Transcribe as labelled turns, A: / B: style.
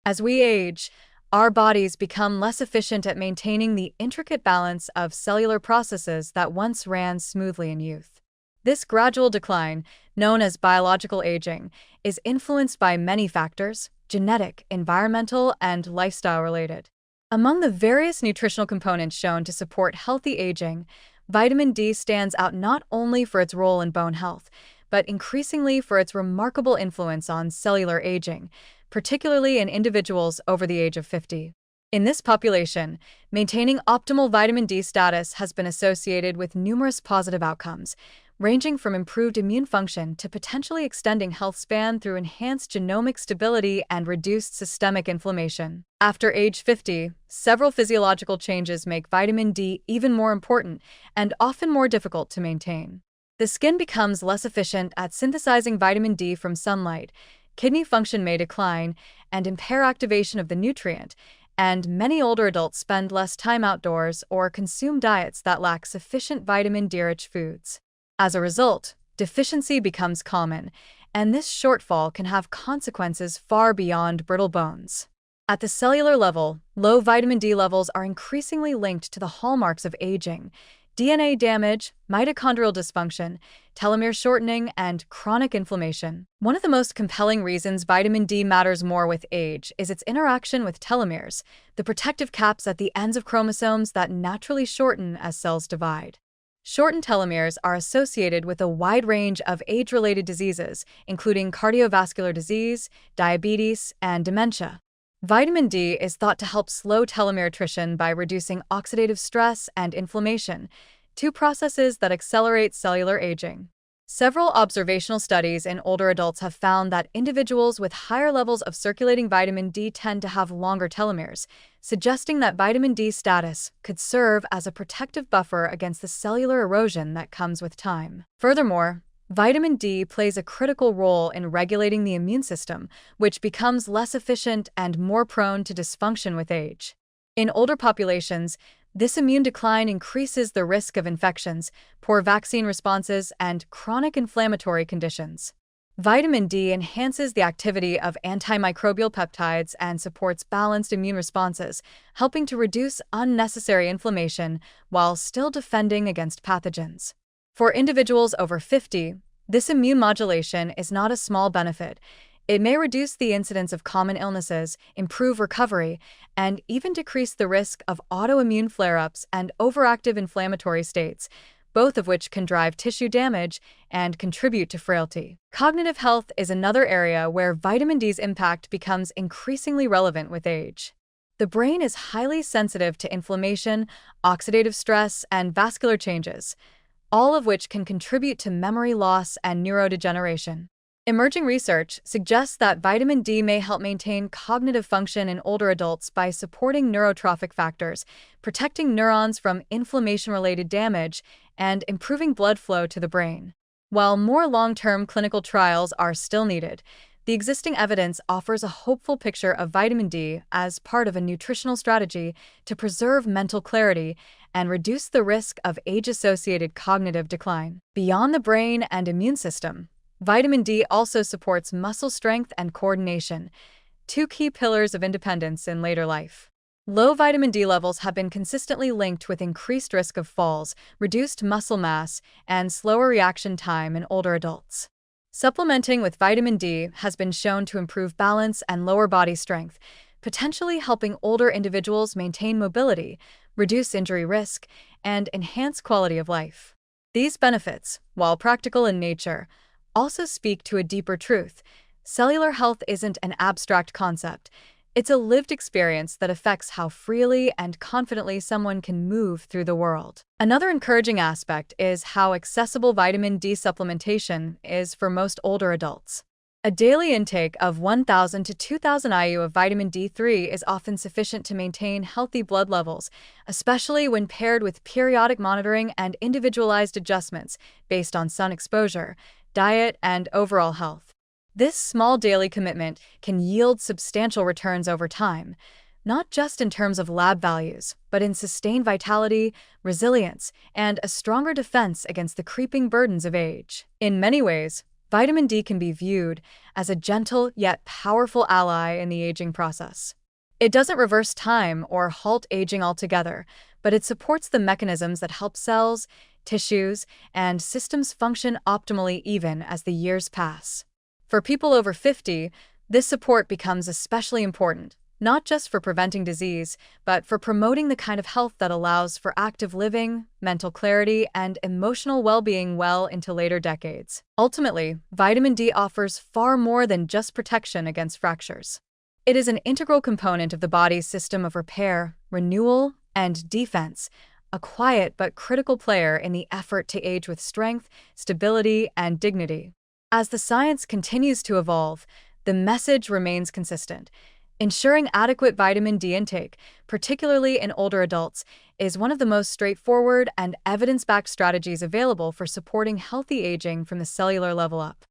A: As we age, our bodies become less efficient at maintaining the intricate balance of cellular processes that once ran smoothly in youth. This gradual decline, known as biological aging, is influenced by many factors: genetic, environmental, and lifestyle related. Among the various nutritional components shown to support healthy aging, vitamin D stands out not only for its role in bone health, but increasingly for its remarkable influence on cellular aging, particularly in individuals over the age of 50. In this population, maintaining optimal vitamin D status has been associated with numerous positive outcomes, ranging from improved immune function to potentially extending health span through enhanced genomic stability and reduced systemic inflammation. After age 50, several physiological changes make vitamin D even more important and often more difficult to maintain. The skin becomes less efficient at synthesizing vitamin D from sunlight, kidney function may decline and impair activation of the nutrient, and many older adults spend less time outdoors or consume diets that lack sufficient vitamin D-rich foods. As a result, deficiency becomes common, and this shortfall can have consequences far beyond brittle bones. At the cellular level, low vitamin D levels are increasingly linked to the hallmarks of aging: DNA damage, mitochondrial dysfunction, telomere shortening, and chronic inflammation. One of the most compelling reasons vitamin D matters more with age is its interaction with telomeres, the protective caps at the ends of chromosomes that naturally shorten as cells divide. Shortened telomeres are associated with a wide range of age-related diseases, including cardiovascular disease, diabetes, and dementia. Vitamin D is thought to help slow telomere attrition by reducing oxidative stress and inflammation, two processes that accelerate cellular aging. Several observational studies in older adults have found that individuals with higher levels of circulating vitamin D tend to have longer telomeres, suggesting that vitamin D status could serve as a protective buffer against the cellular erosion that comes with time. Furthermore, vitamin D plays a critical role in regulating the immune system, which becomes less efficient and more prone to dysfunction with age. In older populations, this immune decline increases the risk of infections, poor vaccine responses, and chronic inflammatory conditions. Vitamin D enhances the activity of antimicrobial peptides and supports balanced immune responses, helping to reduce unnecessary inflammation while still defending against pathogens. For individuals over 50, this immune modulation is not a small benefit. It may reduce the incidence of common illnesses, improve recovery, and even decrease the risk of autoimmune flare-ups and overactive inflammatory states, both of which can drive tissue damage and contribute to frailty. Cognitive health is another area where vitamin D's impact becomes increasingly relevant with age. The brain is highly sensitive to inflammation, oxidative stress, and vascular changes, all of which can contribute to memory loss and neurodegeneration. Emerging research suggests that vitamin D may help maintain cognitive function in older adults by supporting neurotrophic factors, protecting neurons from inflammation-related damage, and improving blood flow to the brain. While more long-term clinical trials are still needed, the existing evidence offers a hopeful picture of vitamin D as part of a nutritional strategy to preserve mental clarity and reduce the risk of age-associated cognitive decline. Beyond the brain and immune system, vitamin D also supports muscle strength and coordination, two key pillars of independence in later life. Low vitamin D levels have been consistently linked with increased risk of falls, reduced muscle mass, and slower reaction time in older adults. Supplementing with vitamin D has been shown to improve balance and lower body strength, potentially helping older individuals maintain mobility, reduce injury risk, and enhance quality of life. These benefits, while practical in nature, also speak to a deeper truth. Cellular health isn't an abstract concept. It's a lived experience that affects how freely and confidently someone can move through the world. Another encouraging aspect is how accessible vitamin D supplementation is for most older adults. A daily intake of 1,000 to 2,000 IU of vitamin D3 is often sufficient to maintain healthy blood levels, especially when paired with periodic monitoring and individualized adjustments based on sun exposure, diet, and overall health. This small daily commitment can yield substantial returns over time, not just in terms of lab values, but in sustained vitality, resilience, and a stronger defense against the creeping burdens of age. In many ways, Vitamin D can be viewed as a gentle yet powerful ally in the aging process. It doesn't reverse time or halt aging altogether, but it supports the mechanisms that help cells, tissues, and systems function optimally even as the years pass. For people over 50, this support becomes especially important, not just for preventing disease, but for promoting the kind of health that allows for active living, mental clarity, and emotional well-being well into later decades. Ultimately, vitamin D offers far more than just protection against fractures. It is an integral component of the body's system of repair, renewal, and defense, a quiet but critical player in the effort to age with strength, stability, and dignity. As the science continues to evolve, the message remains consistent. Ensuring adequate vitamin D intake, particularly in older adults, is one of the most straightforward and evidence-backed strategies available for supporting healthy aging from the cellular level up.